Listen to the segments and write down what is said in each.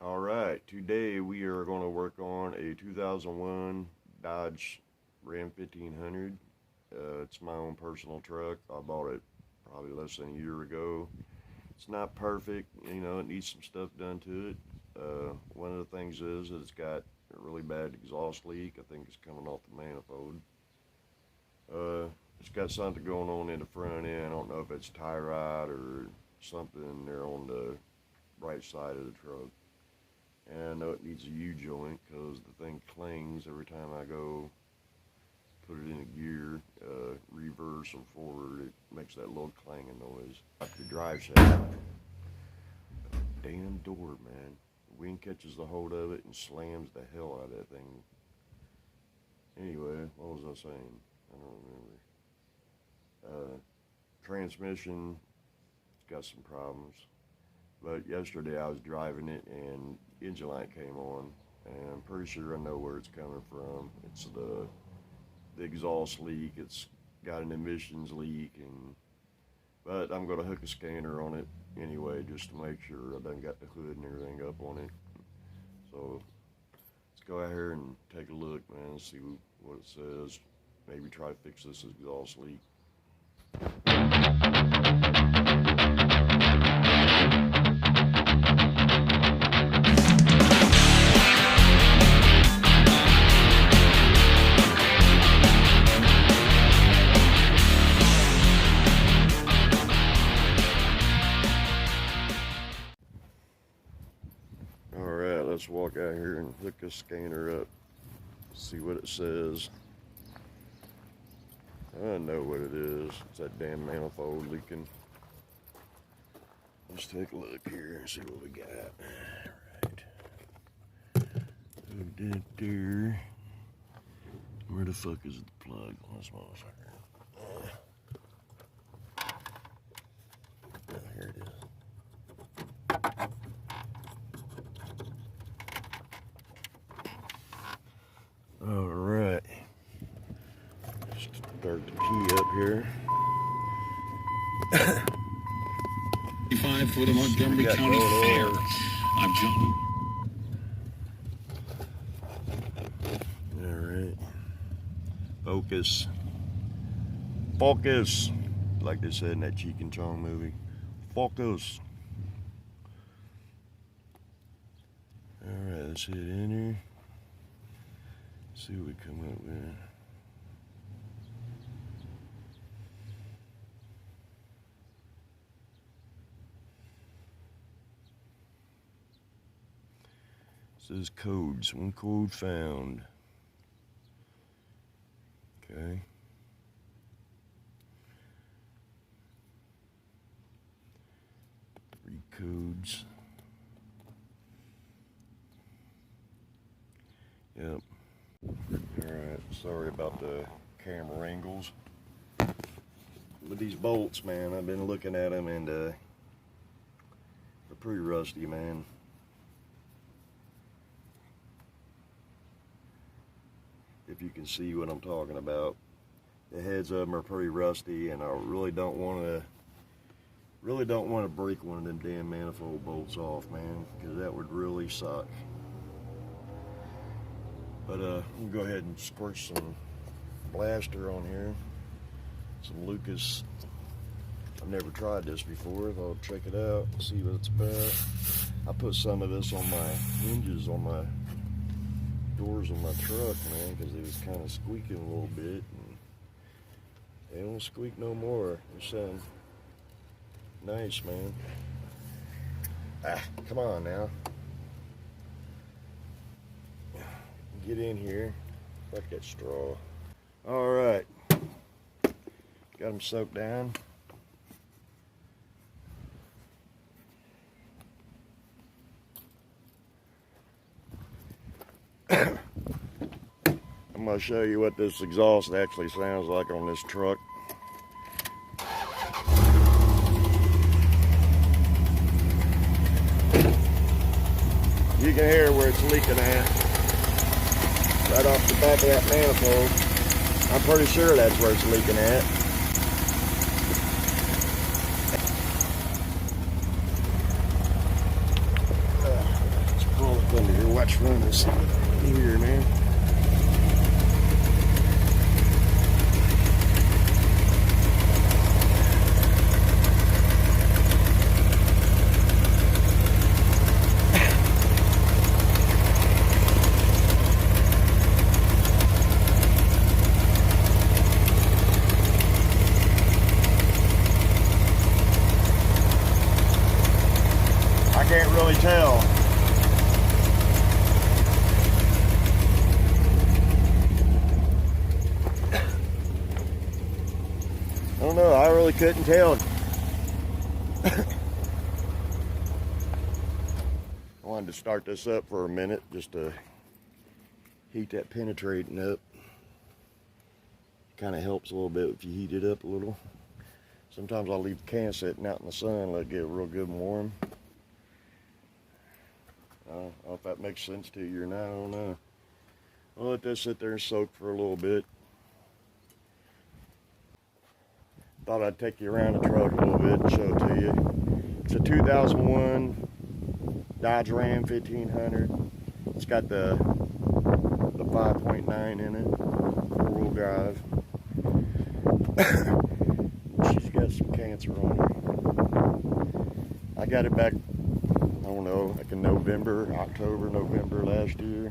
Alright, today we are going to work on a 2001 Dodge Ram 1500. It's my own personal truck. I bought it probably less than a year ago. It's not perfect, you know, it needs some stuff done to it. One of the things is that it's got a really bad exhaust leak. I think it's coming off the manifold. It's got something going on in the front end. I don't know if it's tie rod or something there on the right side of the truck. And I know it needs a U-joint because the thing clings every time I go put it in a gear, reverse or forward. It makes that little clanging noise. Up the drive shaft. Damn door, man. The wind catches the hold of it and slams the hell out of that thing. Anyway, what was I saying? I don't remember. Transmission, it's got some problems. But yesterday I was driving it and engine light came on, and I'm pretty sure I know where it's coming from. It's the exhaust leak. It's got an emissions leak, but I'm gonna hook a scanner on it anyway just to make sure I done got the hood and everything up on it. So let's go out here and take a look, man, see what it says. Maybe try to fix this exhaust leak. Alright, let's walk out here and hook a scanner up, see what it says. I know what it is. It's that damn manifold leaking. Let's take a look here and see what we got. Alright. Put that there. Where the fuck is the plug on this motherfucker? Oh, here it is. Alright. Start the key up here. 5 for the Montgomery County Fair. I'm John. Alright. Focus. Focus. Like they said in that Cheek and Chong movie. Focus. Alright, let's hit enter. See what we come up with. It says codes. One code found. Okay. Three codes. Yep. Alright, sorry about the camera angles. With these bolts, man, I've been looking at them and they're pretty rusty, man. If you can see what I'm talking about. The heads of them are pretty rusty, and I really don't want to break one of them damn manifold bolts off, man, because that would really suck. But we'll go ahead and squirt some blaster on here. Some Lucas. I've never tried this before. I'll check it out, see what it's about. I put some of this on my hinges on my doors on my truck, man, because it was kind of squeaking a little bit, and they don't squeak no more. They sound nice, man. Come on now, get in here. Fuck that straw. All right, got them soaked down. I'm going to show you what this exhaust actually sounds like on this truck. You can hear where it's leaking at. Right off the back of that manifold. I'm pretty sure that's where it's leaking at. much fun to see here, man. I can't really tell. I don't know, I really couldn't tell. I wanted to start this up for a minute just to heat that penetrating up. Kind of helps a little bit if you heat it up a little. Sometimes I'll leave the can sitting out in the sun, let it get real good and warm. I don't know if that makes sense to you or not, I don't know. I'll let this sit there and soak for a little bit. Thought I'd take you around the truck a little bit and show it to you. It's a 2001 Dodge Ram 1500. It's got the 5.9 in it, four-wheel drive. She's got some cancer on her. I got it back, I don't know, like in October, November last year.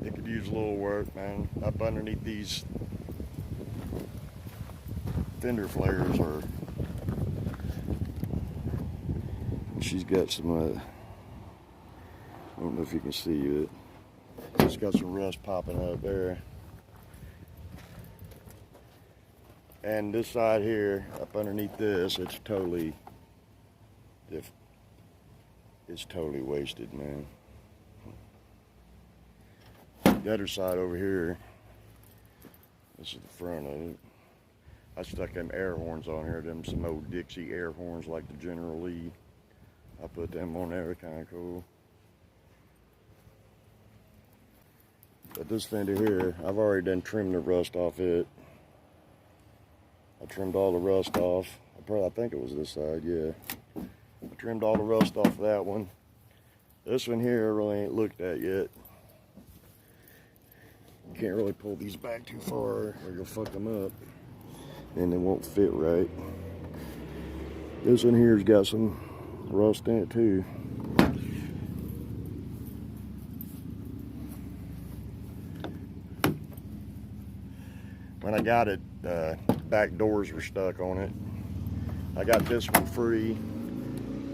It could use a little work, man. Up underneath these fender flares are, she's got some, I don't know if you can see it. It's got some rust popping up there. And this side here, up underneath this, it's totally wasted, man. The other side over here, this is the front of it. I stuck them air horns on here, some old Dixie air horns like the General Lee. I put them on there, kind of cool. But this fender here, I've already done trimmed the rust off it. I trimmed all the rust off. I think it was this side, yeah. I trimmed all the rust off of that one. This one here I really ain't looked at yet. You can't really pull these back too far or you'll fuck them up. And they won't fit right. This one here's got some rust in it too. When I got it, back doors were stuck on it. I got this one free.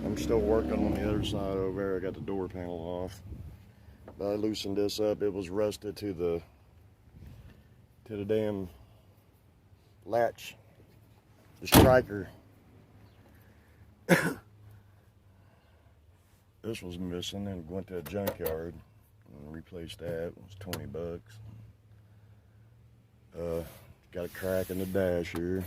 I'm still working on the other side over there. I got the door panel off. But I loosened this up. It was rusted to the damn latch, the striker. This was missing and went to a junkyard and replaced that. It was 20 bucks. Got a crack in the dash here,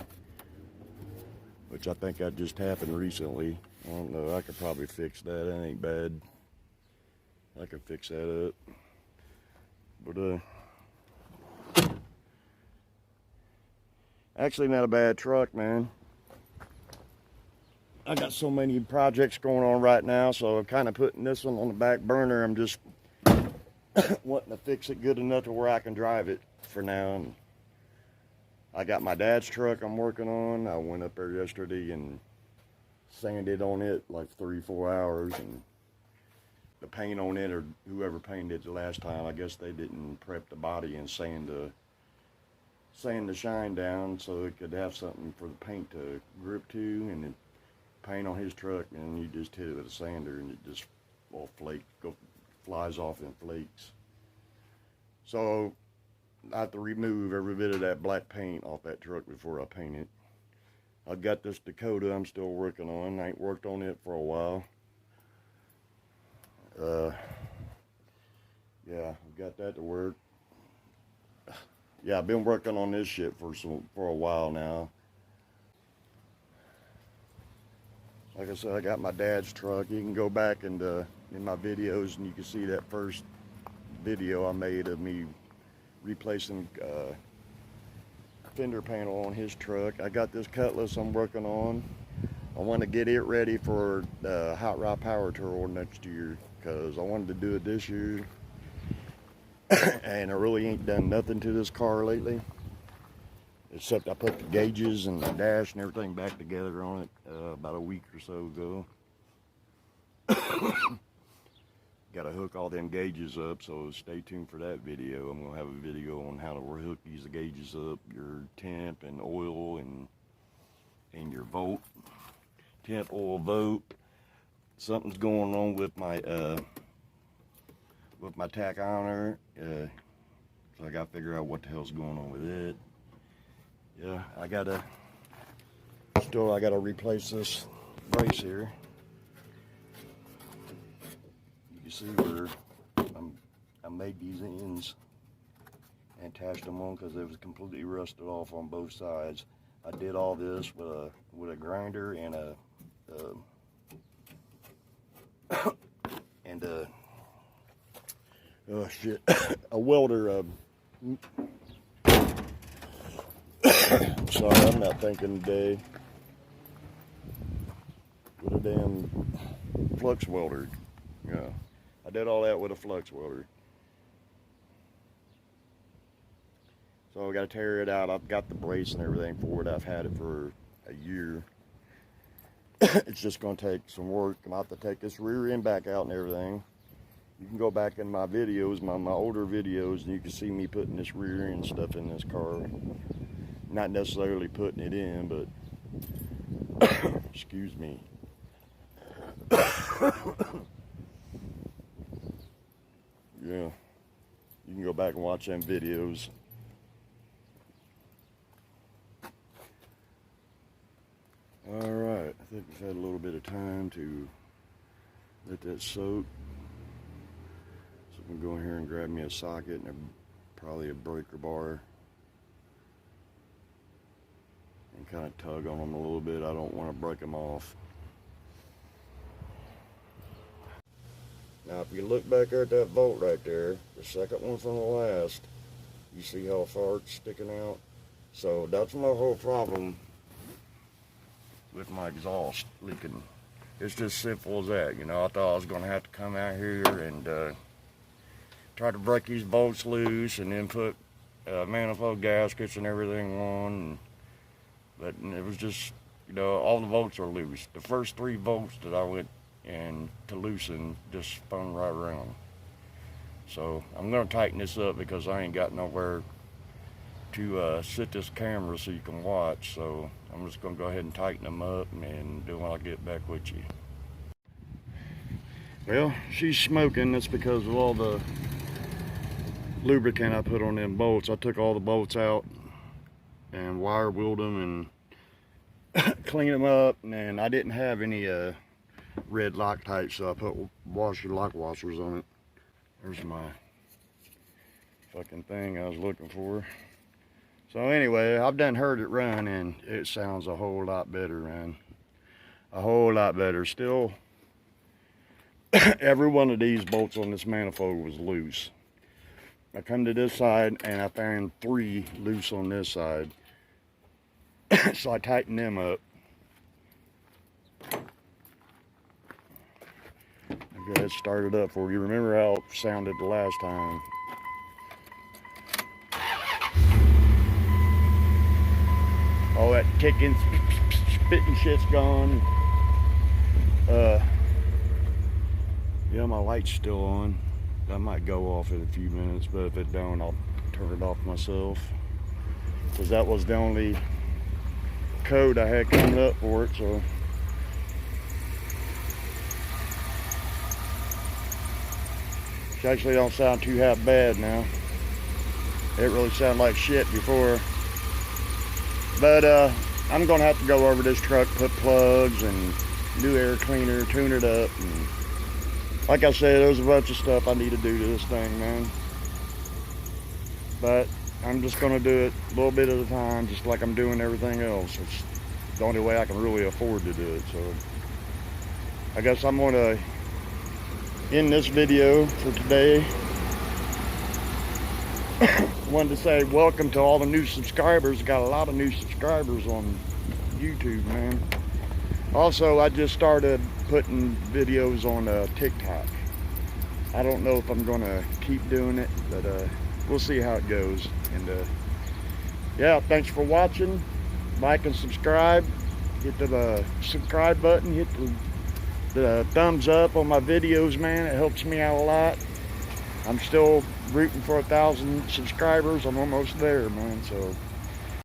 which I think that just happened recently. I don't know, I could probably fix that. That ain't bad. I could fix that up. But actually not a bad truck, man. I got so many projects going on right now, so I'm kind of putting this one on the back burner. I'm just wanting to fix it good enough to where I can drive it for now. And I got my dad's truck I'm working on. I went up there yesterday and sanded on it like 3-4 hours, and the paint on it, or whoever painted it the last time, I guess they didn't prep the body and sand the shine down so it could have something for the paint to grip to, and then paint on his truck, and you just hit it with a sander and it just all flies off in flakes. So I have to remove every bit of that black paint off that truck before I paint it. I've got this Dakota I'm still working on. I ain't worked on it for a while. Yeah, I've got that to work. Yeah, I've been working on this shit for a while now. Like I said, I got my dad's truck. You can go back and in my videos and you can see that first video I made of me replacing fender panel on his truck. I got this Cutlass I'm working on. I want to get it ready for the Hot Rod Power Tour next year, because I wanted to do it this year. And I really ain't done nothing to this car lately, except I put the gauges and the dash and everything back together on it about a week or so ago. Got to hook all them gauges up, so stay tuned for that video. I'm going to have a video on how to hook these gauges up, your temp and oil and your volt. Temp, oil, volt. Something's going on with my tack ironer, so I got to figure out what the hell's going on with it. Yeah, I gotta replace this brace here. You see where I made these ends and attached them on because it was completely rusted off on both sides. I did all this with a grinder and a oh shit, a welder. Sorry, I'm not thinking today. With a damn flux welder. Yeah, I did all that with a flux welder. So I got to tear it out. I've got the brace and everything for it. I've had it for a year. It's just going to take some work. I'm about to take this rear end back out and everything. You can go back in my videos, my older videos, and you can see me putting this rear end stuff in this car. Not necessarily putting it in, but excuse me. Yeah, you can go back and watch them videos. All right, I think we've had a little bit of time to let that soak. So I'm gonna go in here and grab me a socket and probably a breaker bar and kind of tug on them a little bit. I don't want to break them off. Now, if you look back there at that bolt right there, the second one from the last, you see how far it's sticking out? So that's my whole problem with my exhaust leaking. It's just simple as that. You know, I thought I was going to have to come out here and try to break these bolts loose and then put manifold gaskets and everything on. But it was just, you know, all the bolts are loose. The first 3 bolts that I went and to loosen just spun right around. So I'm going to tighten this up because I ain't got nowhere to sit this camera so you can watch. So I'm just going to go ahead and tighten them up and do when I get back with you. Well, she's smoking. That's because of all the lubricant I put on them bolts. I took all the bolts out and wire wheeled them and cleaned them up, and I didn't have any red Loctite, so I put lock washers on it. There's my fucking thing I was looking for. So anyway, I've done heard it run, and it sounds a whole lot better, man. A whole lot better. Still, every one of these bolts on this manifold was loose. I come to this side, and I found 3 loose on this side. So I tightened them up. I'll go ahead and start it up for you. Remember how it sounded the last time. All that ticking, spitting shit's gone. Yeah, my light's still on. That might go off in a few minutes, but if it don't, I'll turn it off myself. Because that was the only code I had coming up for it, so. It actually don't sound too half bad now. It really sounded like shit before. But I'm gonna have to go over this truck, put plugs and new air cleaner, tune it up, and like I said, there's a bunch of stuff I need to do to this thing, man. But I'm just gonna do it a little bit at a time, just like I'm doing everything else. It's the only way I can really afford to do it. So I guess I'm gonna end this video for today. Wanted to say welcome to all the new subscribers. Got a lot of new subscribers on YouTube, man. But I'm gonna have to go over this truck, put plugs and new air cleaner, tune it up, and like I said, there's a bunch of stuff I need to do to this thing, man. So I guess I'm gonna end this video for today. Wanted to say welcome to all the new subscribers. Got a lot of new subscribers on YouTube, man. Also, I just started putting videos on TikTok. I don't know if I'm gonna keep doing it, but we'll see how it goes. And yeah, thanks for watching. Like and subscribe. Hit the subscribe button. Hit the thumbs up on my videos, man. It helps me out a lot. I'm still rooting for 1,000 subscribers. I'm almost there, man. So